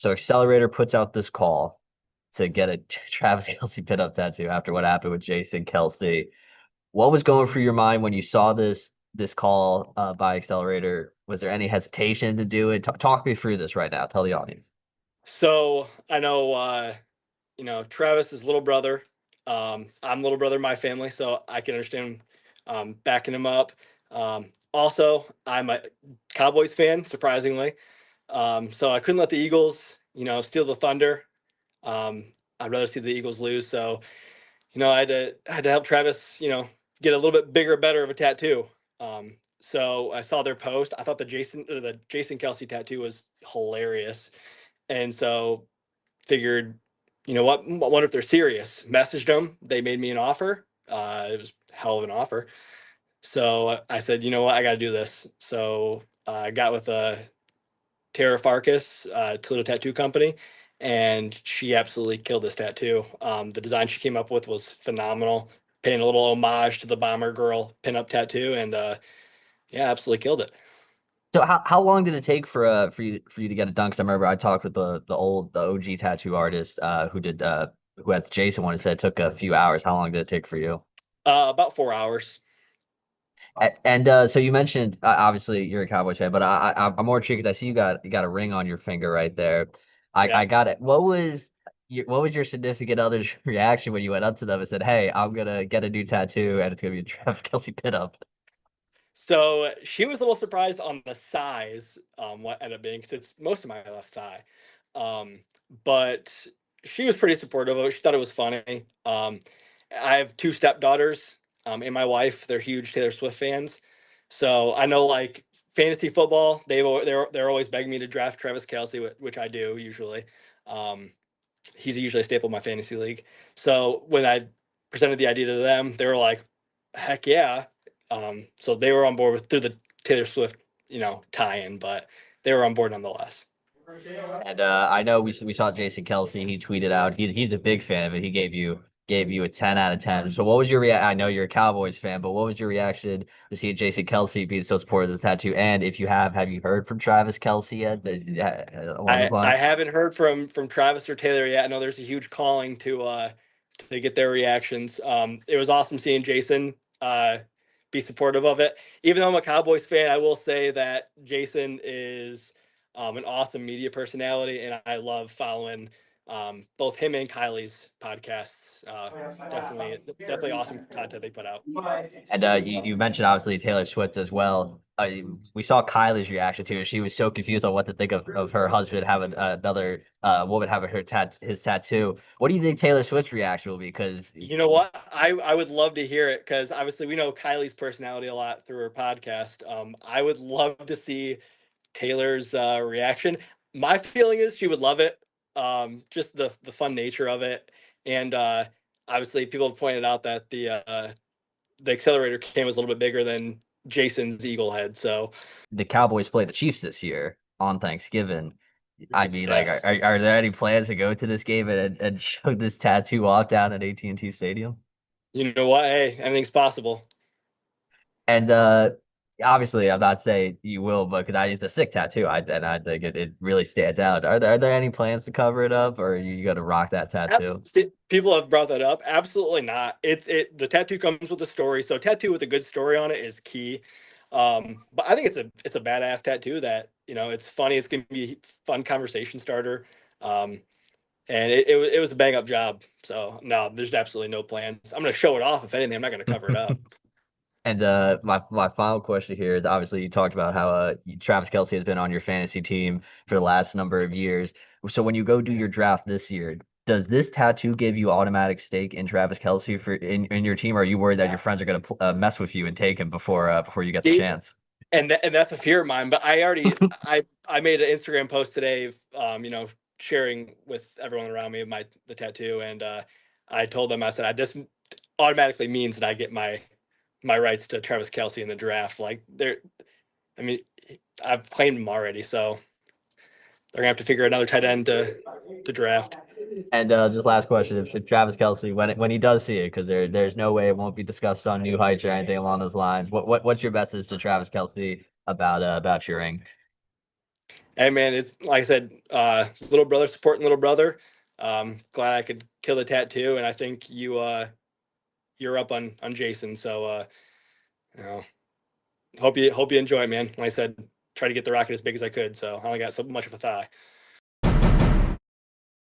So Accelerator puts out this call to get a Travis Kelce pin-up tattoo after what happened with Jason Kelce. What was going through your mind when you saw this call by Accelerator? Was there any hesitation to do it? Talk me through this right now. Tell the audience. So I know, Travis's little brother. I'm little brother in my family, so I can understand backing him up. Also, I'm a Cowboys fan, surprisingly. So I couldn't let the Eagles, steal the thunder. I'd rather see the Eagles lose. So, I had to help Travis, get a little bit bigger, better of a tattoo. So I saw their post. I thought the Jason Kelsey tattoo was hilarious, and so figured, what? I wonder if they're serious. Messaged them. They made me an offer. It was a hell of an offer. So I said, you know what? I got to do this. So I got with Tara Farkas, Toledo Tattoo Company, and she absolutely killed this tattoo. The design she came up with was phenomenal, paying a little homage to the Bomber Girl pinup tattoo, and yeah, absolutely killed it. So how long did it take for you to get it done? 'Cause I remember I talked with the OG tattoo artist who had the Jason one and said it took a few hours. How long did it take for you? About 4 hours. And so you mentioned obviously you're a Cowboys fan, but I'm more intrigued 'cause I see you got a ring on your finger right there. I Yeah. got it. What was your significant other's reaction when you went up to them and said, "Hey, I'm gonna get a new tattoo and it's gonna be a Travis Kelce pinup"? So she was a little surprised on the size, what ended up being, because it's most of my left thigh. Um, but she was pretty supportive of it. She thought it was funny. I have two stepdaughters, and my wife. They're huge Taylor Swift fans. So I know, like, fantasy football, they're always begging me to draft Travis Kelsey, which I do usually. Um, he's usually a staple in my fantasy league. So when I presented the idea to them, they were like, "Heck yeah!" So they were on board with through the Taylor Swift, tie-in, but they were on board nonetheless. And I know we saw Jason Kelce. He tweeted out he's a big fan of it. He gave you a 10 out of 10. So what was your I know you're a Cowboys fan, but what was your reaction to see Jason Kelce being so supportive of the tattoo? And if you have you heard from Travis Kelce yet along those I lines? haven't heard from Travis or Taylor yet. I know there's a huge calling to get their reactions. It was awesome seeing Jason be supportive of it. Even though I'm a Cowboys fan, I will say that Jason is an awesome media personality, and I love following both him and Kylie's podcasts. Definitely awesome content they put out. And you mentioned obviously Taylor Swift as well. We saw Kylie's reaction to it. She was so confused on what to think of her husband having another woman having his tattoo. What do you think Taylor Swift's reaction will be? Because You know what? I would love to hear it, because obviously we know Kylie's personality a lot through her podcast. I would love to see Taylor's reaction. My feeling is she would love it. Just the fun nature of it, and obviously people have pointed out that the accelerator cam was a little bit bigger than Jason's eagle head. So the Cowboys play the Chiefs this year on Thanksgiving. I mean, like, yes, are there any plans to go to this game and show this tattoo off down at AT&T Stadium? you know what? Hey, anything's possible. And obviously, I'm not saying you will, but because it's a sick tattoo, I think it really stands out. Are there any plans to cover it up, or are you gonna rock that tattoo? People have brought that up. Absolutely not. The tattoo comes with a story, so tattoo with a good story on it is key. But I think it's a badass tattoo that, it's funny. It's gonna be a fun conversation starter. Um, and it was a bang up job. So no, there's absolutely no plans. I'm gonna show it off. If anything, I'm not gonna cover it up. And my final question here is obviously you talked about how Travis Kelce has been on your fantasy team for the last number of years. So when you go do your draft this year, does this tattoo give you automatic stake in Travis Kelce in your team, or are you worried that your friends are going to mess with you and take him before you get the See, chance? and that's a fear of mine. But I made an Instagram post today, sharing with everyone around me the tattoo, and I told them, I said, this automatically means that I get my rights to Travis Kelce in the draft. Like, I mean, I've claimed him already, so they're gonna have to figure another tight end to draft. And just last question: if Travis Kelce, when he does see it, because there's no way it won't be discussed on New Heights or anything along those lines. What's your message to Travis Kelce about your ring? Hey man, it's like I said, little brother supporting little brother. Glad I could kill the tattoo, and I think you're up on Jason. So you know, hope you enjoy it, man. Like I said, try to get the rocket as big as I could. So I only got so much of a thigh.